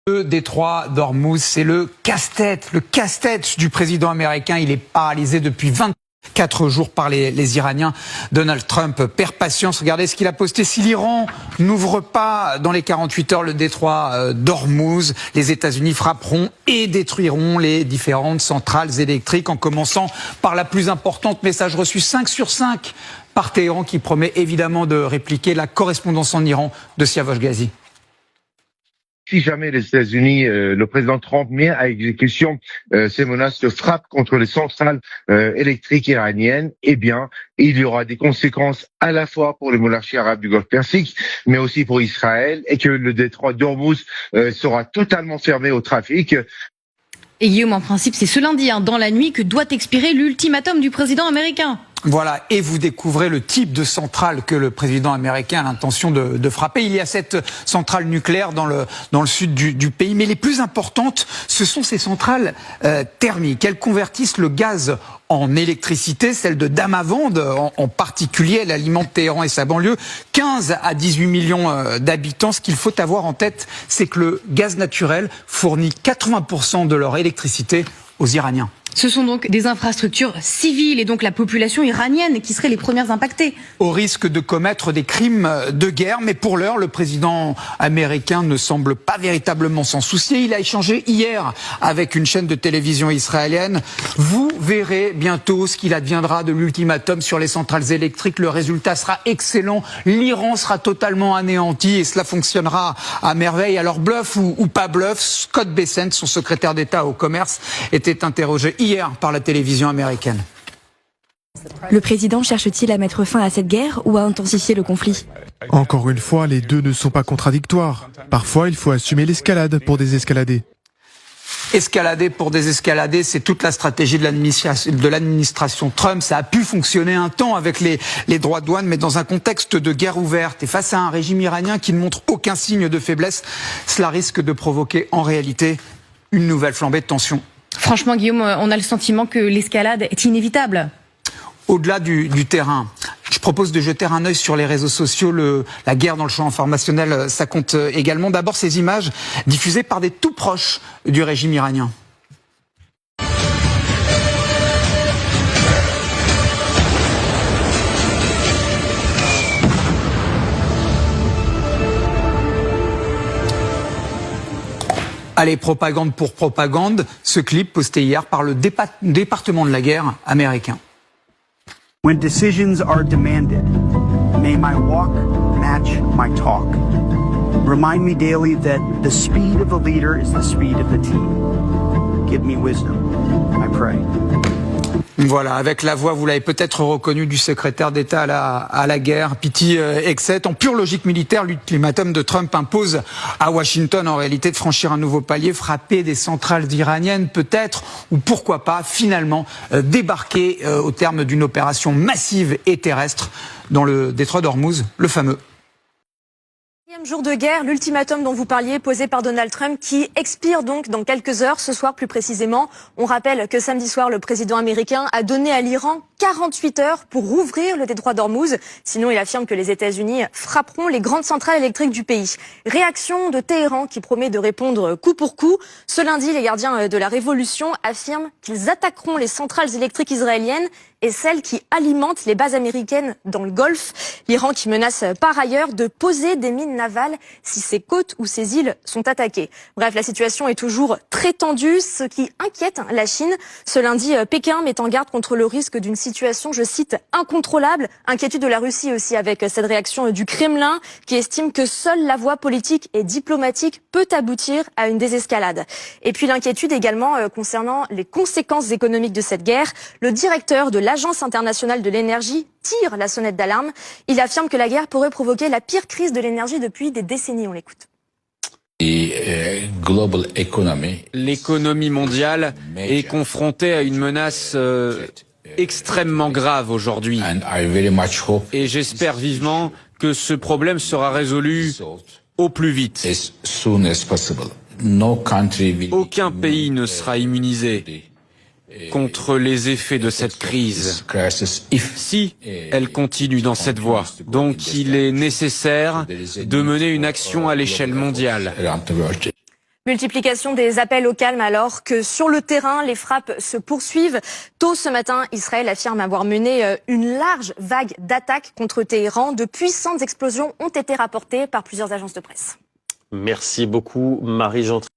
Le détroit d'Ormuz, c'est le casse-tête du président américain. Il est paralysé depuis 24 jours par les Iraniens. Donald Trump perd patience. Regardez ce qu'il a posté. Si l'Iran n'ouvre pas dans les 48 heures le détroit d'Ormuz, les États-Unis frapperont et détruiront les différentes centrales électriques, en commençant par la plus importante. Message reçu 5 sur 5 par Téhéran, qui promet évidemment de répliquer. La correspondance en Iran de Siavash Ghazi. Si jamais les États-Unis, le président Trump met à exécution ces menaces de frappe contre les centrales électriques iraniennes, eh bien, il y aura des conséquences à la fois pour les monarchies arabes du Golfe Persique, mais aussi pour Israël, et que le détroit d'Ormuz sera totalement fermé au trafic. Et Guillaume, en principe, c'est ce lundi, dans la nuit, que doit expirer l'ultimatum du président américain. Voilà, et vous découvrez le type de centrale que le président américain a l'intention de frapper. Il y a cette centrale nucléaire dans le sud du pays, mais les plus importantes, ce sont ces centrales thermiques. Elles convertissent le gaz en électricité, celle de Damavand en particulier. Elle alimente Téhéran et sa banlieue. 15 à 18 millions d'habitants. Ce qu'il faut avoir en tête, c'est que le gaz naturel fournit 80% de leur électricité aux Iraniens. Ce sont donc des infrastructures civiles et donc la population iranienne qui seraient les premières impactées. Au risque de commettre des crimes de guerre, mais pour l'heure, le président américain ne semble pas véritablement s'en soucier. Il a échangé hier avec une chaîne de télévision israélienne. Vous verrez bientôt ce qu'il adviendra de l'ultimatum sur les centrales électriques. Le résultat sera excellent. L'Iran sera totalement anéanti et cela fonctionnera à merveille. Alors bluff ou pas bluff, Scott Bessent, son secrétaire d'État au commerce, était interrogé hier par la télévision américaine. Le président cherche-t-il à mettre fin à cette guerre ou à intensifier le conflit? Encore une fois, les deux ne sont pas contradictoires. Parfois, il faut assumer l'escalade pour désescalader. Escalader pour désescalader, c'est toute la stratégie de l'administration Trump. Ça a pu fonctionner un temps avec les droits de douane, mais dans un contexte de guerre ouverte et face à un régime iranien qui ne montre aucun signe de faiblesse, cela risque de provoquer en réalité une nouvelle flambée de tension. Franchement, Guillaume, on a le sentiment que l'escalade est inévitable. Au-delà du terrain, je propose de jeter un œil sur les réseaux sociaux. La guerre dans le champ informationnel, ça compte également. D'abord, ces images diffusées par des tout proches du régime iranien. Allez, propagande pour propagande, ce clip posté hier par le département de la guerre américain. When decisions are demanded, may my walk match my talk. Remind me daily that the speed of the leader is the speed of the team. Give me wisdom, I pray. Voilà, avec la voix, vous l'avez peut-être reconnu, du secrétaire d'État à la guerre, Pete Hegseth. En pure logique militaire, l'ultimatum de Trump impose à Washington, en réalité, de franchir un nouveau palier, frapper des centrales iraniennes, peut-être, ou pourquoi pas, finalement, débarquer au terme d'une opération massive et terrestre dans le détroit d'Ormuz, le fameux. Jour de guerre, l'ultimatum dont vous parliez, posé par Donald Trump, qui expire donc dans quelques heures, ce soir plus précisément. On rappelle que samedi soir, le président américain a donné à l'Iran 48 heures pour rouvrir le détroit d'Ormuz. Sinon, il affirme que les États-Unis frapperont les grandes centrales électriques du pays. Réaction de Téhéran qui promet de répondre coup pour coup. Ce lundi, les gardiens de la révolution affirment qu'ils attaqueront les centrales électriques israéliennes et celles qui alimentent les bases américaines dans le Golfe. L'Iran qui menace par ailleurs de poser des mines navales si ses côtes ou ses îles sont attaquées. Bref, la situation est toujours très tendue, ce qui inquiète la Chine. Ce lundi, Pékin met en garde contre le risque d'une situation, je cite, incontrôlable. Inquiétude de la Russie aussi avec cette réaction du Kremlin qui estime que seule la voie politique et diplomatique peut aboutir à une désescalade. Et puis l'inquiétude également concernant les conséquences économiques de cette guerre. Le directeur de l'Agence internationale de l'énergie tire la sonnette d'alarme. Il affirme que la guerre pourrait provoquer la pire crise de l'énergie depuis des décennies. On l'écoute. L'économie mondiale est confrontée à une menace extrêmement grave aujourd'hui. Et j'espère vivement que ce problème sera résolu au plus vite. Aucun pays ne sera immunisé contre les effets de cette crise si elle continue dans cette voie. Donc il est nécessaire de mener une action à l'échelle mondiale. Multiplication des appels au calme alors que sur le terrain, les frappes se poursuivent. Tôt ce matin, Israël affirme avoir mené une large vague d'attaques contre Téhéran. De puissantes explosions ont été rapportées par plusieurs agences de presse. Merci beaucoup, Marie Gentry.